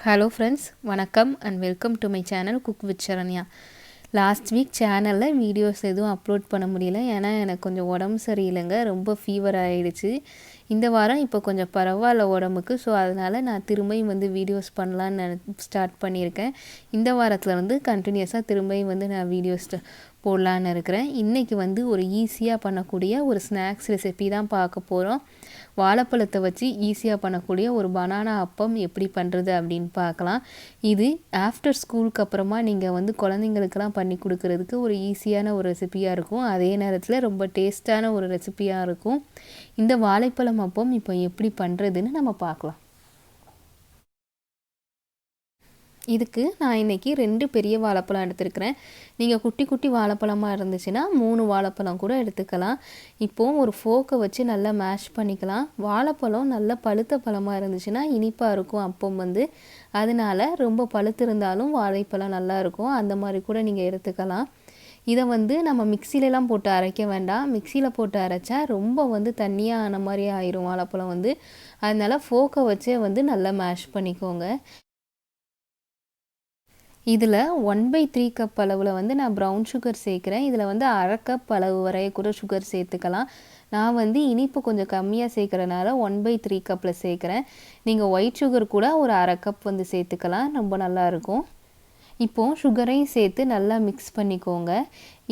Hello friends, வணக்கம் and welcome to my channel cook with Saranya. Last week சேனலில் videos எதுவும் upload பண்ண முடியல. ஏன்னா எனக்கு கொஞ்சம் உடம்பு சரியில்லைங்க, ரொம்ப ஃபீவர் ஆகிடுச்சு. இந்த வாரம் இப்போ கொஞ்சம் பரவாயில்ல உடம்புக்கு. ஸோ அதனால் நான் திரும்பியும் வீடியோஸ் பண்ணலான்னு ஸ்டார்ட் பண்ணியிருக்கேன். இந்த வாரத்தில் கண்டினியூஸாக திரும்பியும் நான் வீடியோஸ் போடலான்னு இருக்கிறேன். இன்றைக்கி ஒரு ஈஸியாக பண்ணக்கூடிய ஒரு ஸ்நாக்ஸ் ரெசிபி தான் பார்க்க போகிறோம். வாழைப்பழத்தை வச்சு ஈஸியாக பண்ணக்கூடிய ஒரு பனானா அப்பம் எப்படி பண்ணுறது அப்படின்னு பார்க்கலாம். இது ஆஃப்டர் ஸ்கூலுக்கு அப்புறமா நீங்கள் குழந்தைங்களுக்கெல்லாம் பண்ணி கொடுக்கறதுக்கு ஒரு ஈஸியான ஒரு ரெசிபியாக இருக்கும். அதே நேரத்தில் ரொம்ப டேஸ்ட்டான ஒரு ரெசிபியாக இருக்கும். இந்த வாழைப்பழம் அப்பம் இப்போ எப்படி பண்ணுறதுன்னு நம்ம பார்க்கலாம். இதுக்கு நான் இன்றைக்கி 2 பெரிய வாழைப்பழம் எடுத்துருக்கிறேன். நீங்கள் குட்டி குட்டி வாழைப்பழமாக இருந்துச்சுன்னா 3 வாழைப்பழம் கூட எடுத்துக்கலாம். இப்போது ஒரு ஃபோக்கை வச்சு நல்லா மேஷ் பண்ணிக்கலாம். வாழைப்பழம் நல்லா பழுத்த பழமாக இருந்துச்சுன்னா இனிப்பாக இருக்கும் அப்பம். அதனால் ரொம்ப பழுத்து இருந்தாலும் வாழைப்பழம் நல்லாயிருக்கும். அந்த மாதிரி கூட நீங்கள் எடுத்துக்கலாம். இதை நம்ம மிக்சிலெலாம் போட்டு அரைக்க வேண்டாம். மிக்சியில் போட்டு அரைச்சா ரொம்ப தண்ணியாக ஆன மாதிரி ஆயிரும் வாழைப்பழம். அதனால் ஃபோக்கை வச்சே நல்லா மேஷ் பண்ணிக்கோங்க. இதில் 1/3 கப் அளவில் நான் ப்ரௌன் சுகர் சேர்க்குறேன். இதில் அரை கப் அளவு வரைய கூட சுகர் சேர்த்துக்கலாம். நான் இனிப்பு கொஞ்சம் கம்மியாக சேர்க்குறனால 1/3 கப்பில் சேர்க்குறேன். நீங்கள் ஒயிட் சுகர் கூட ஒரு அரை கப் சேர்த்துக்கலாம், ரொம்ப நல்லாயிருக்கும். இப்போது சுகரையும் சேர்த்து நல்லா மிக்ஸ் பண்ணிக்கோங்க.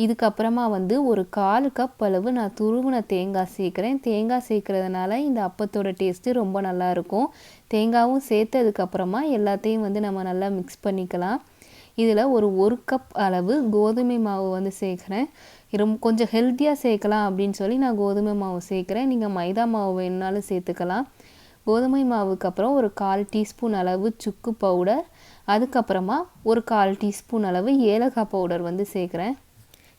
இதுக்கப்புறமா ஒரு 1/4 கப் அளவு நான் துருவின தேங்காய் சேர்க்குறேன். தேங்காய் சேர்க்குறதுனால இந்த அப்பத்தோட டேஸ்ட்டு ரொம்ப நல்லாயிருக்கும். தேங்காயும் சேர்த்ததுக்கப்புறமா எல்லாத்தையும் நம்ம நல்லா மிக்ஸ் பண்ணிக்கலாம். இதில் ஒரு கப் அளவு கோதுமை மாவு சேர்க்குறேன். கொஞ்சம் ஹெல்த்தியாக சேர்க்கலாம் அப்படின்னு சொல்லி நான் கோதுமை மாவு சேர்க்குறேன். நீங்கள் மைதா மாவு வேணுனாலும் சேர்த்துக்கலாம். கோதுமை மாவுக்கு அப்புறம் ஒரு 1/4 டீஸ்பூன் அளவு சுக்கு பவுடர், அதுக்கப்புறமா ஒரு 1/4 டீஸ்பூன் அளவு ஏலக்காய் பவுடர் சேர்க்குறேன்.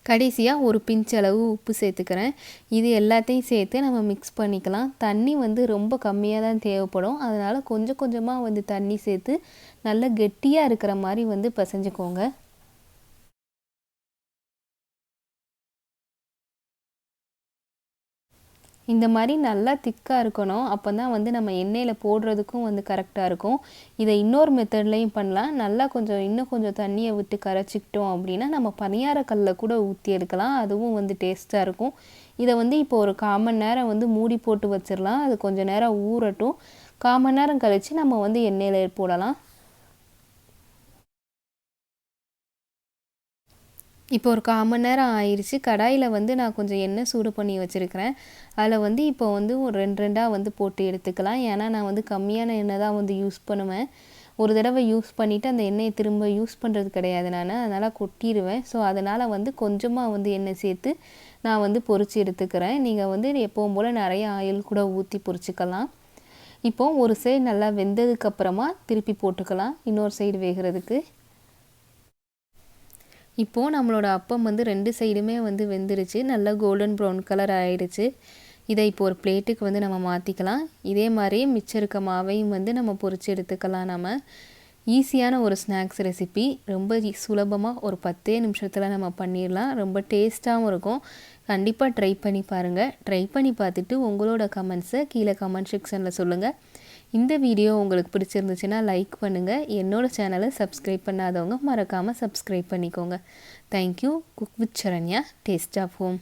கடைசியாக ஒரு பிஞ்ச் அளவு உப்பு சேர்த்துக்கிறேன். இது எல்லாத்தையும் சேர்த்து நம்ம மிக்ஸ் பண்ணிக்கலாம். தண்ணி ரொம்ப கம்மியாக தான் தேவைப்படும். அதனால் கொஞ்சம் கொஞ்சமாக தண்ணி சேர்த்து நல்லா கெட்டியாக இருக்கிற மாதிரி பிசைஞ்சுக்கோங்க. இந்த மாதிரி நல்லா திக்காக இருக்கணும். அப்போ தான் நம்ம எண்ணெயில் போடுறதுக்கும் கரெக்டாக இருக்கும். இதை இன்னொரு மெத்தட்லேயும் பண்ணலாம். நல்லா இன்னும் கொஞ்சம் தண்ணியை விட்டு கரைச்சிக்கிட்டோம் அப்படின்னா நம்ம பனியாரக்கல்லில் கூட ஊற்றி எடுக்கலாம். அதுவும் டேஸ்ட்டாக இருக்கும். இதை இப்போ ஒரு 1/4 மணி நேரம் மூடி போட்டு வச்சிடலாம். அது கொஞ்சம் நேரம் ஊறட்டும். 1/4 மணி நேரம் கழித்து நம்ம எண்ணெயில் போடலாம். இப்போ ஒரு 1/4 மணி நேரம் ஆயிடுச்சு. கடாயில் நான் கொஞ்சம் எண்ணெய் சூடு பண்ணி வச்சுருக்கிறேன். அதில் இப்போ ஒரு 2 போட்டு எடுத்துக்கலாம். ஏன்னா நான் கம்மியான எண்ணெய் தான் யூஸ் பண்ணுவேன். ஒரு தடவை யூஸ் பண்ணிவிட்டு அந்த எண்ணெயை திரும்ப யூஸ் பண்ணுறது கிடையாது நான். அதனால் கொட்டிடுவேன். ஸோ அதனால் கொஞ்சமாக எண்ணெய் சேர்த்து நான் பொரித்து எடுத்துக்கிறேன். நீங்கள் எப்பவும் போல் நிறைய ஆயில் கூட ஊற்றி பொரிச்சுக்கலாம். இப்போது ஒரு சைடு நல்லா வெந்ததுக்கப்புறமா திருப்பி போட்டுக்கலாம் இன்னொரு சைடு வேகிறதுக்கு. இப்போது நம்மளோட அப்பம் 2 சைடுமே வெந்துருச்சு. நல்லா கோல்டன் ப்ரௌன் கலர் ஆகிடுச்சு. இதை இப்போ ஒரு பிளேட்டுக்கு நம்ம மாற்றிக்கலாம். இதே மாதிரியே மிச்சம் இருக்க மாவையும் நம்ம பொரித்து எடுத்துக்கலாம். நம்ம ஈஸியான ஒரு ஸ்நாக்ஸ் ரெசிபி, ரொம்ப சுலபமாக ஒரு 10 நிமிஷத்தில் நம்ம பண்ணிடலாம். ரொம்ப டேஸ்ட்டாகவும் இருக்கும். கண்டிப்பாக ட்ரை பண்ணி பாருங்கள். ட்ரை பண்ணி பார்த்துட்டு உங்களோட கமெண்ட்ஸை கீழே கமெண்ட் செக்ஷனில் சொல்லுங்கள். இந்த வீடியோ உங்களுக்கு பிடிச்சிருந்துச்சுன்னா லைக் பண்ணுங்கள். என்னோடய சேனலை சப்ஸ்கிரைப் பண்ணாதவங்க மறக்காமல் சப்ஸ்கிரைப் பண்ணிக்கோங்க. Thank you. Cook with Saranya, taste of home.